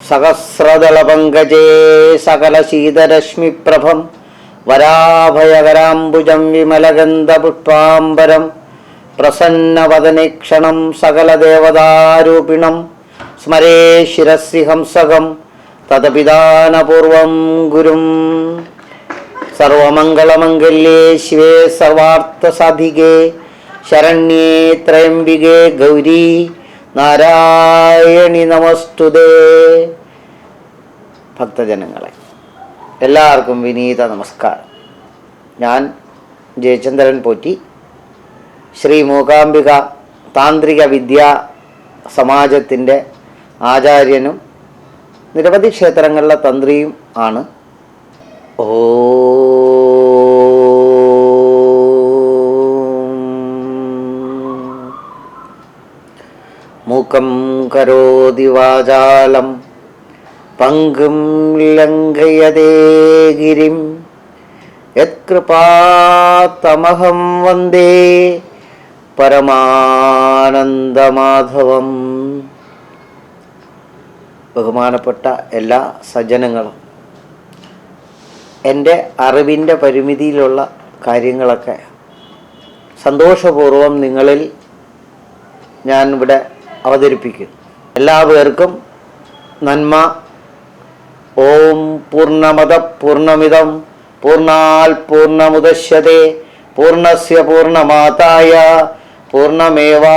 സഹസ്രദളപങ്കജേ സകലശീതരശ്മിപ്രഭം വരാഭയകരാംബുജം വിമലഗന്ധപുഷ്പാംബരം പ്രസന്നവദനീക്ഷണം സകലദേവതാരൂപിണം സ്മരേ ശിരസി ഹംസകം തദപിദാനപൂർവം ഗുരും. സർവമംഗളമംഗല്യേ ശിവേ സർവാർത്ഥസാധികേ ശരണ്യേ ത്രയംബികേ ഗൗരീ നാരായണി നമസ്തുതേ. ഭക്തജനങ്ങളെ എല്ലാവർക്കും വിനീത നമസ്കാരം. ഞാൻ ജയചന്ദ്രൻ പോറ്റി, ശ്രീ മൂകാംബിക താന്ത്രിക വിദ്യാ സമാജത്തിൻ്റെ ആചാര്യനും നിരവധി ക്ഷേത്രങ്ങളിലെ തന്ത്രിയും ആണ്. മൂകം കരോതി വാചാലം പങ്കും ലംഘയതേ ഗിരിം യത്കൃപാതമഹം വന്ദേ പരമാനന്ദമാധവം. ബഹുമാനപ്പെട്ട എല്ലാ സജ്ജനങ്ങളും, എൻ്റെ അറിവിൻ്റെ പരിമിതിയിലുള്ള കാര്യങ്ങളൊക്കെ സന്തോഷപൂർവം നിങ്ങളിൽ ഞാൻ ഇവിടെ അവതരിപ്പിക്കും. എല്ലാവർക്കും നന്മ. ഓം പൂർണ്ണമദ പൂർണ്ണമിദം പൂർണ്ണാൽ പൂർണ്ണമുദശ്യതേ പൂർണ്ണസ്യ പൂർണ്ണമാതായ പൂർണ്ണമേവാവശിഷ്യതേ.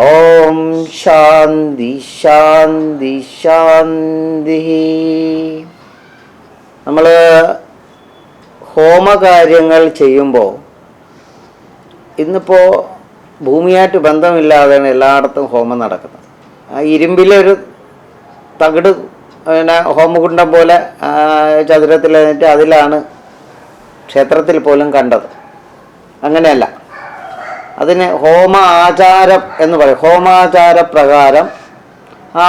ഓം ശാന്തി ശാന്തി ശാന്തി. നമ്മൾ ഹോമകാര്യങ്ങൾ ചെയ്യുമ്പോൾ ഇന്നിപ്പോൾ ഭൂമിയായിട്ട് ബന്ധമില്ലാതെയാണ് എല്ലായിടത്തും ഹോമം നടക്കുന്നത്. ആ ഇരുമ്പിലൊരു തകിട് പിന്നെ ഹോമകുണ്ടം പോലെ ചതുരത്തിൽ എന്നിട്ട് അതിലാണ് ക്ഷേത്രത്തിൽ പോലും കണ്ടത്. അങ്ങനെയല്ല, അതിന് ഹോമ ആചാരം എന്ന് പറയും. ഹോമാചാര പ്രകാരം ആ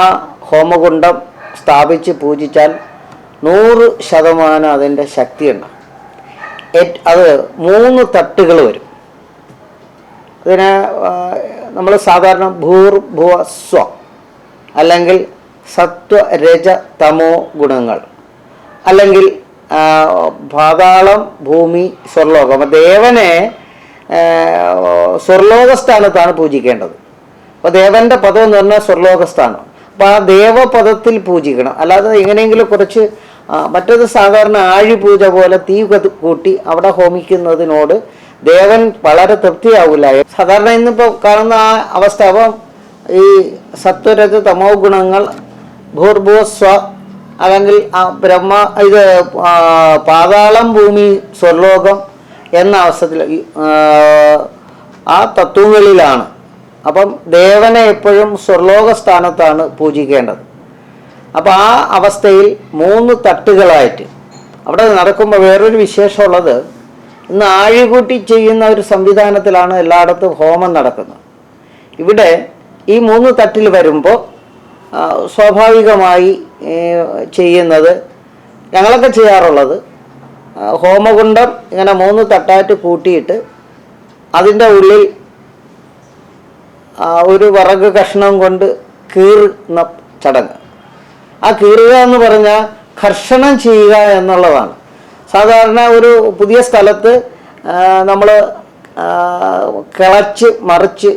ഹോമകുണ്ടം സ്ഥാപിച്ച് പൂജിച്ചാൽ 100% അതിൻ്റെ ശക്തിയുണ്ട്. അത് 3 തട്ടുകൾ വരും. അതിന് നമ്മൾ സാധാരണ ഭൂർഭുവ സ്വ അല്ലെങ്കിൽ സത്വ രജ തമോ ഗുണങ്ങൾ, അല്ലെങ്കിൽ പാതാളം ഭൂമി സ്വർലോകം. അപ്പോൾ ദേവനെ സ്വർലോകസ്ഥാനത്താണ് പൂജിക്കേണ്ടത്. അപ്പോൾ ദേവൻ്റെ പദം എന്ന് പറഞ്ഞാൽ സ്വർലോകസ്ഥാനം. അപ്പോൾ ആ ദേവപദത്തിൽ പൂജിക്കണം. അല്ലാതെ എങ്ങനെയെങ്കിലും കുറച്ച് മറ്റത് സാധാരണ ആഴിപൂജ പോലെ തീ കൂട്ടി അവിടെ ഹോമിക്കുന്നതിനോട് ദേവൻ വളരെ തൃപ്തിയാവില്ല. സാധാരണ ഇന്നിപ്പോൾ കാണുന്ന ആ അവസ്ഥ. അപ്പം ഈ സത്വരജ തമോ ഗുണങ്ങൾ ഭൂർഭുവസ്വ അല്ലെങ്കിൽ ബ്രഹ്മ ഇത് പാതാളം ഭൂമി സ്വർലോകം എന്ന അവസ്ഥയിൽ ആ തത്വങ്ങളിലാണ്. അപ്പം ദേവനെ എപ്പോഴും സ്വർലോക സ്ഥാനത്താണ് പൂജിക്കേണ്ടത്. അപ്പം ആ അവസ്ഥയിൽ 3 തട്ടുകളായിട്ട് അവിടെ നടക്കുമ്പോൾ വേറൊരു വിശേഷമുള്ളത്, ഇന്ന് ആഴികൂട്ടി ചെയ്യുന്ന ഒരു സംവിധാനത്തിലാണ് എല്ലായിടത്തും ഹോമം നടക്കുന്നത്. ഇവിടെ ഈ 3 തട്ടിൽ വരുമ്പോൾ സ്വാഭാവികമായി ചെയ്യുന്നത്, ഞങ്ങളൊക്കെ ചെയ്യാറുള്ളത്, ഹോമകുണ്ടം ഇങ്ങനെ 3 തട്ടായിട്ട് കൂട്ടിയിട്ട് അതിൻ്റെ ഉള്ളിൽ ഒരു വിറക് കഷ്ണം കൊണ്ട് കീറുന്ന ചടങ്ങ്. ആ കീറുക എന്ന് പറഞ്ഞാൽ ഘർഷണം ചെയ്യുക എന്നുള്ളതാണ്. സാധാരണ ഒരു പുതിയ സ്ഥലത്ത് നമ്മൾ കിളച്ച് മറിച്ച്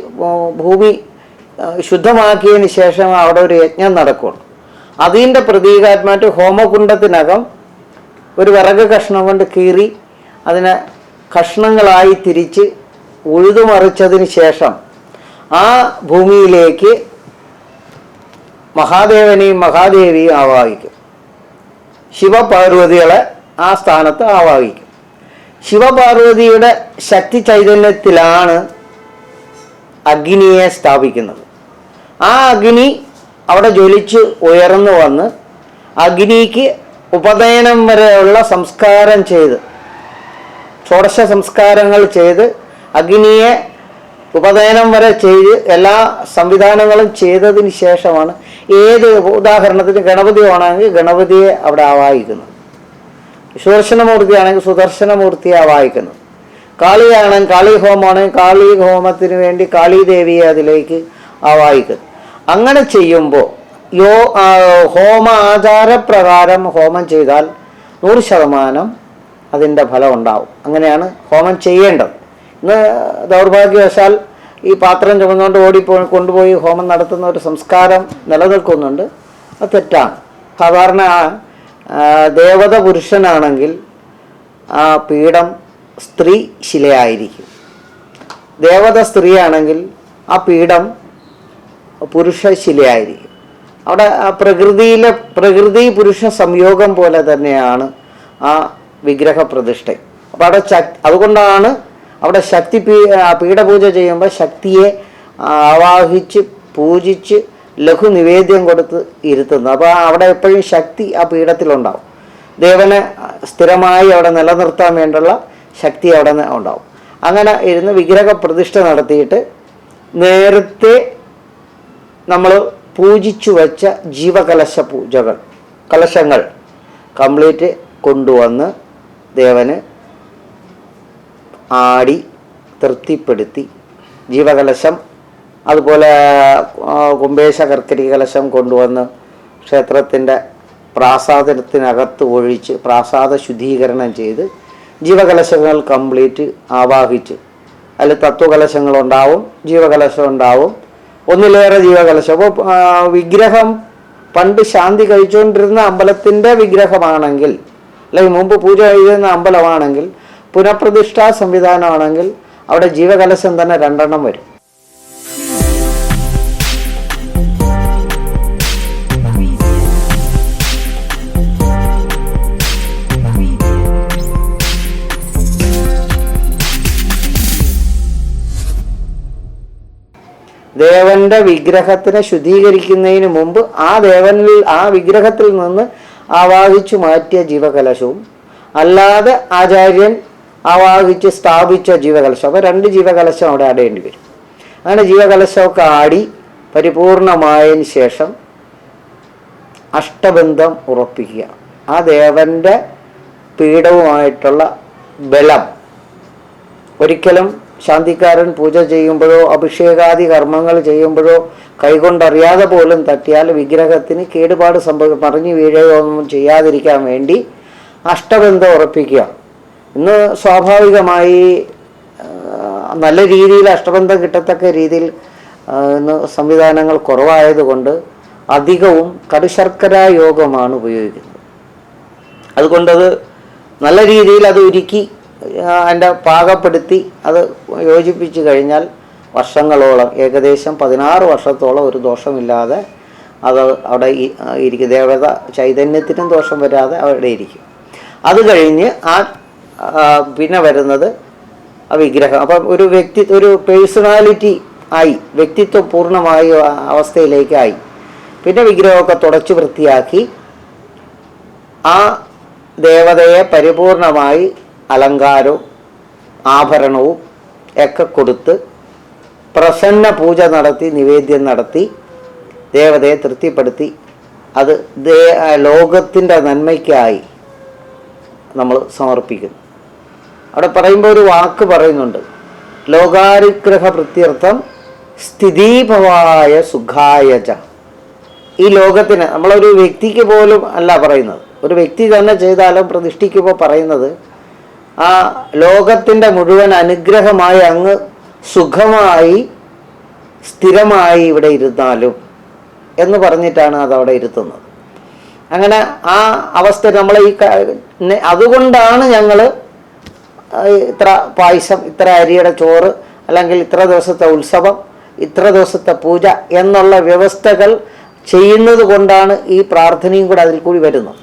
ഭൂമി ശുദ്ധമാക്കിയതിന് ശേഷം അവിടെ ഒരു യജ്ഞം നടക്കുകയുള്ളൂ. അതിൻ്റെ പ്രതീകാത്മകമായിട്ട് ഹോമകുണ്ടത്തിനകം ഒരു വിറക് കഷ്ണം കൊണ്ട് കീറി അതിനെ കഷ്ണങ്ങളായി തിരിച്ച് ഉഴുതുമറിച്ചതിന് ശേഷം ആ ഭൂമിയിലേക്ക് മഹാദേവനെയും മഹാദേവിയും ആവാഹിക്കും. ശിവപാർവതികളെ ആ സ്ഥാനത്ത് ആവാഹിക്കും. ശിവപാർവതിയുടെ ശക്തി ചൈതന്യത്തിലാണ് അഗ്നിയെ സ്ഥാപിക്കുന്നത്. ആ അഗ്നി അവിടെ ജ്വലിച്ച് ഉയർന്നു വന്ന് അഗ്നിക്ക് ഉപനയനം വരെയുള്ള സംസ്കാരം ചെയ്ത്, ഷോഡശ സംസ്കാരങ്ങൾ ചെയ്ത് അഗ്നിയെ ഉപനയനം വരെ ചെയ്ത് എല്ലാ സംവിധാനങ്ങളും ചെയ്തതിന് ശേഷമാണ് ഏത്, ഉദാഹരണത്തിന് ഗണപതി ആണെങ്കിൽ ഗണപതിയെ അവിടെ ആവാഹിക്കുന്നത്, സുദർശനമൂർത്തിയാണെങ്കിൽ സുദർശനമൂർത്തിയെ ആവാഹിക്കുന്നത്, കാളിയാണെങ്കിൽ കാളി ഹോമമാണെങ്കിൽ കാളി ഹോമത്തിന് വേണ്ടി കാളി ദേവിയെ അതിലേക്ക് ആവാഹിക്കുന്നു. അങ്ങനെ ചെയ്യുമ്പോൾ ഹോമ ആചാരപ്രകാരം ഹോമം ചെയ്താൽ 100% അതിൻ്റെ ഫലം ഉണ്ടാവും. അങ്ങനെയാണ് ഹോമം ചെയ്യേണ്ടത്. ഇന്ന് ദൗർഭാഗ്യവശാൽ ഈ പാത്രം ചുമന്നുകൊണ്ട് കൊണ്ടുപോയി ഹോമം നടത്തുന്ന ഒരു സംസ്കാരം നിലനിൽക്കുന്നുണ്ട്. അത് തെറ്റാണ്. സാധാരണ ദേവത പുരുഷനാണെങ്കിൽ ആ പീഠം സ്ത്രീ ശിലയായിരിക്കും. ദേവത സ്ത്രീയാണെങ്കിൽ ആ പീഠം പുരുഷ ശിലയായിരിക്കും. അവിടെ പ്രകൃതി പുരുഷ സംയോഗം പോലെ തന്നെയാണ് ആ വിഗ്രഹ പ്രതിഷ്ഠ. അപ്പോൾ അവിടെ അതുകൊണ്ടാണ് അവിടെ പീഠപൂജ ചെയ്യുമ്പോൾ ശക്തിയെ ആവാഹിച്ച് പൂജിച്ച് ലഘു നിവേദ്യം കൊടുത്ത് ഇരുത്തുന്നത്. അപ്പോൾ അവിടെ എപ്പോഴും ശക്തി ആ പീഠത്തിലുണ്ടാവും. ദേവനെ സ്ഥിരമായി അവിടെ നിലനിർത്താൻ വേണ്ടിയുള്ള ശക്തി അവിടെ ഉണ്ടാവും. അങ്ങനെ ഇരുന്ന് വിഗ്രഹ പ്രതിഷ്ഠ നടത്തിയിട്ട് നേരത്തെ നമ്മൾ പൂജിച്ചു വച്ച ജീവകലശ കലശങ്ങൾ കംപ്ലീറ്റ് കൊണ്ടുവന്ന് ദേവന് ആടി തൃപ്തിപ്പെടുത്തി ജീവകലശം, അതുപോലെ കുംഭേശ കർക്കരി കലശം കൊണ്ടുവന്ന് ക്ഷേത്രത്തിൻ്റെ പ്രാസാദത്തിനകത്ത് ഒഴിച്ച് പ്രാസാദ ശുദ്ധീകരണം ചെയ്ത് ജീവകലശങ്ങൾ കംപ്ലീറ്റ് ആവാഹിച്ച്, അതിൽ തത്വകലശങ്ങളുണ്ടാവും, ജീവകലശം ഉണ്ടാവും, ഒന്നിലേറെ ജീവകലശം. അപ്പോൾ വിഗ്രഹം പണ്ട് ശാന്തി കഴിച്ചുകൊണ്ടിരുന്ന അമ്പലത്തിൻ്റെ വിഗ്രഹമാണെങ്കിൽ, അല്ലെങ്കിൽ മുമ്പ് പൂജ കഴിയുന്ന അമ്പലമാണെങ്കിൽ, പുനഃപ്രതിഷ്ഠാ സംവിധാനമാണെങ്കിൽ അവിടെ ജീവകലശം തന്നെ 2 വരും. ദേവന്റെ വിഗ്രഹത്തിനെ ശുദ്ധീകരിക്കുന്നതിന് മുമ്പ് ആ വിഗ്രഹത്തിൽ നിന്ന് ആവാഹിച്ചു മാറ്റിയ ജീവകലശവും അല്ലാതെ ആചാര്യൻ ആവാഹിച്ച് സ്ഥാപിച്ച ജീവകലശം, അപ്പോൾ 2 ജീവകലശം അവിടെ ആടേണ്ടി വരും. അങ്ങനെ ജീവകലശമൊക്കെ ആടി പരിപൂർണമായതിന് ശേഷം അഷ്ടബന്ധം ഉറപ്പിക്കുക. ആ ദേവന്റെ പീഠവുമായിട്ടുള്ള ബലം ഒരിക്കലും ശാന്തിക്കാരൻ പൂജ ചെയ്യുമ്പോഴോ അഭിഷേകാദി കർമ്മങ്ങൾ ചെയ്യുമ്പോഴോ കൈകൊണ്ടറിയാതെ പോലും തട്ടിയാൽ വിഗ്രഹത്തിന് കേടുപാട് മറിഞ്ഞു വീഴുകയോ ഒന്നും ചെയ്യാതിരിക്കാൻ വേണ്ടി അഷ്ടബന്ധം ഉറപ്പിക്കുക. ഇന്ന് സ്വാഭാവികമായി നല്ല രീതിയിൽ അഷ്ടബന്ധം കിട്ടത്തക്ക രീതിയിൽ ഇന്ന് സംവിധാനങ്ങൾ കുറവായതുകൊണ്ട് അധികവും കടുശർക്കര യോഗമാണ് ഉപയോഗിക്കുന്നത്. അതുകൊണ്ടത് നല്ല രീതിയിൽ അത് ഉരുക്കി അതിൻ്റെ പാകപ്പെടുത്തി അത് യോജിപ്പിച്ച് കഴിഞ്ഞാൽ വർഷങ്ങളോളം, ഏകദേശം 16 വർഷത്തോളം ഒരു ദോഷമില്ലാതെ അത് അവിടെ ഇരിക്കും. ദേവത ചൈതന്യത്തിനും ദോഷം വരാതെ അവിടെ ഇരിക്കും. അത് കഴിഞ്ഞ് പിന്നെ വരുന്നത് ആ വിഗ്രഹം. അപ്പം ഒരു പേഴ്സണാലിറ്റി ആയി, വ്യക്തിത്വം പൂർണ്ണമായ അവസ്ഥയിലേക്കായി. പിന്നെ വിഗ്രഹമൊക്കെ തുടച്ച് വൃത്തിയാക്കി ആ ദേവതയെ പരിപൂർണമായി അലങ്കാരവും ആഭരണവും ഒക്കെ കൊടുത്ത് പ്രസന്ന പൂജ നടത്തി നിവേദ്യം നടത്തി ദേവതയെ തൃപ്തിപ്പെടുത്തി അത് ലോകത്തിൻ്റെ നന്മയ്ക്കായി നമ്മൾ സമർപ്പിക്കുന്നു. അവിടെ പറയുമ്പോൾ ഒരു വാക്ക് പറയുന്നുണ്ട്, ലോകാനുഗ്രഹ പ്രത്യർത്ഥം സ്ഥിതീഭവായ സുഖായച. ഈ ലോകത്തിന്, നമ്മളൊരു വ്യക്തിക്ക് പോലും അല്ല പറയുന്നത്, ഒരു വ്യക്തി തന്നെ ചെയ്താലും പ്രതിഷ്ഠിക്കുമ്പോൾ പറയുന്നത് ആ ലോകത്തിൻ്റെ മുഴുവൻ അനുഗ്രഹമായി അങ്ങ് സുഖമായി സ്ഥിരമായി ഇവിടെ ഇരുന്നാലും എന്ന് പറഞ്ഞിട്ടാണ് അതവിടെ ഇരുത്തുന്നത്. അങ്ങനെ ആ അവസ്ഥ നമ്മൾ അതുകൊണ്ടാണ് ഞങ്ങൾ ഇത്ര പായസം, ഇത്ര അരിയുടെ ചോറ്, അല്ലെങ്കിൽ ഇത്ര ദിവസത്തെ ഉത്സവം, ഇത്ര ദിവസത്തെ പൂജ എന്നുള്ള വ്യവസ്ഥകൾ ചെയ്യുന്നത് കൊണ്ടാണ് ഈ പ്രാർത്ഥനയും കൂടെ അതിൽ കൂടി വരുന്നത്.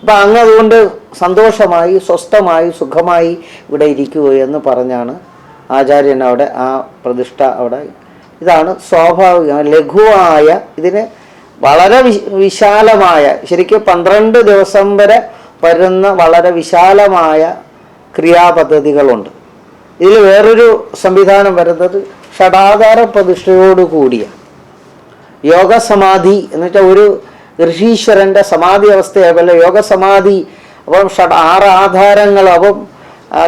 അപ്പം അങ്ങ് അതുകൊണ്ട് സന്തോഷമായി സ്വസ്ഥമായി സുഖമായി ഇവിടെ ഇരിക്കൂ എന്ന് പറഞ്ഞാണ് ആചാര്യൻ അവിടെ ആ പ്രതിഷ്ഠ അവിടെ. ഇതാണ് സ്വാഭാവിക ലഘുവായ, ഇതിന് വളരെ വിശാലമായ, ശരിക്കും 12 ദിവസം വരെ വരുന്ന വളരെ വിശാലമായ ക്രിയാപദ്ധതികളുണ്ട്. ഇതിൽ വേറൊരു സംവിധാനം വരുന്നത് ഷഡാധാര പ്രതിഷ്ഠയോടുകൂടിയ യോഗസമാധി എന്ന് വെച്ചാൽ ഒരു ഋഷീശ്വരൻ്റെ സമാധി അവസ്ഥയായല്ല യോഗസമാധി. അപ്പം 6 ആധാരങ്ങൾ. അപ്പം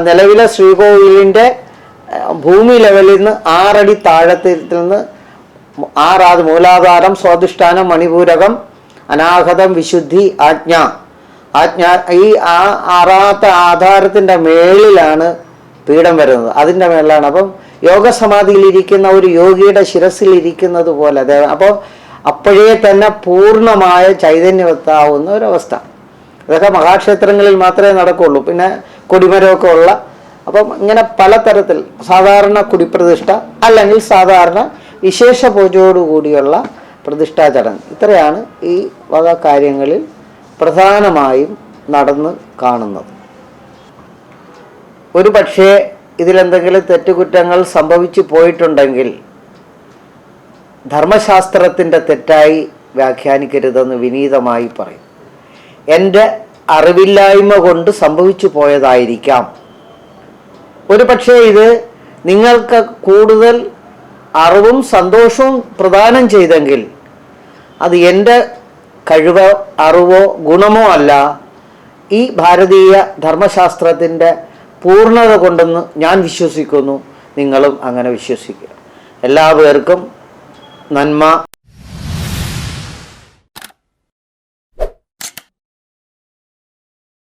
നിലവിലെ ശ്രീകോവിലിൻ്റെ ഭൂമി ലെവലിൽ നിന്ന് 6 അടി താഴത്തിൽ നിന്ന് ആറാത് മൂലാധാരം, സ്വാധിഷ്ഠാനം, മണിപൂരകം, അനാഹതം, വിശുദ്ധി, ആജ്ഞ. ഈ ആറാമത്തെ ആധാരത്തിൻ്റെ മേളിലാണ് പീഠം വരുന്നത്, അതിൻ്റെ മേളിലാണ്. അപ്പം യോഗസമാധിയിലിരിക്കുന്ന ഒരു യോഗിയുടെ ശിരസിലിരിക്കുന്നത് പോലെ അപ്പോൾ അപ്പോഴേ തന്നെ പൂർണ്ണമായ ചൈതന്യവത്താവുന്ന ഒരവസ്ഥ. ഇതൊക്കെ മഹാക്ഷേത്രങ്ങളിൽ മാത്രമേ നടക്കുള്ളൂ. പിന്നെ കൊടിമരമൊക്കെ ഉള്ള, അപ്പം ഇങ്ങനെ പലതരത്തിൽ സാധാരണ കുടിപ്രതിഷ്ഠ അല്ലെങ്കിൽ സാധാരണ വിശേഷ പൂജയോടുകൂടിയുള്ള പ്രതിഷ്ഠാ ചടങ്ങ്, ഇത്രയാണ് ഈ വക കാര്യങ്ങളിൽ പ്രധാനമായും നടന്ന് കാണുന്നത്. ഒരു പക്ഷേ ഇതിലെന്തെങ്കിലും തെറ്റുകുറ്റങ്ങൾ സംഭവിച്ചു പോയിട്ടുണ്ടെങ്കിൽ ധർമ്മശാസ്ത്രത്തിൻ്റെ തെറ്റായി വ്യാഖ്യാനിക്കരുതെന്ന് വിനീതമായി പറയും. എൻ്റെ അറിവില്ലായ്മ കൊണ്ട് സംഭവിച്ചു പോയതായിരിക്കാം. ഒരു പക്ഷേ ഇത് നിങ്ങൾക്ക് കൂടുതൽ അറിവും സന്തോഷവും പ്രദാനം ചെയ്തെങ്കിൽ അത് എൻ്റെ കഴിവോ അറിവോ ഗുണമോ അല്ല, ഈ ഭാരതീയ ധർമ്മശാസ്ത്രത്തിൻ്റെ പൂർണ്ണത കൊണ്ടെന്ന് ഞാൻ വിശ്വസിക്കുന്നു. നിങ്ങളും അങ്ങനെ വിശ്വസിക്കുക. എല്ലാവർക്കും നന്മ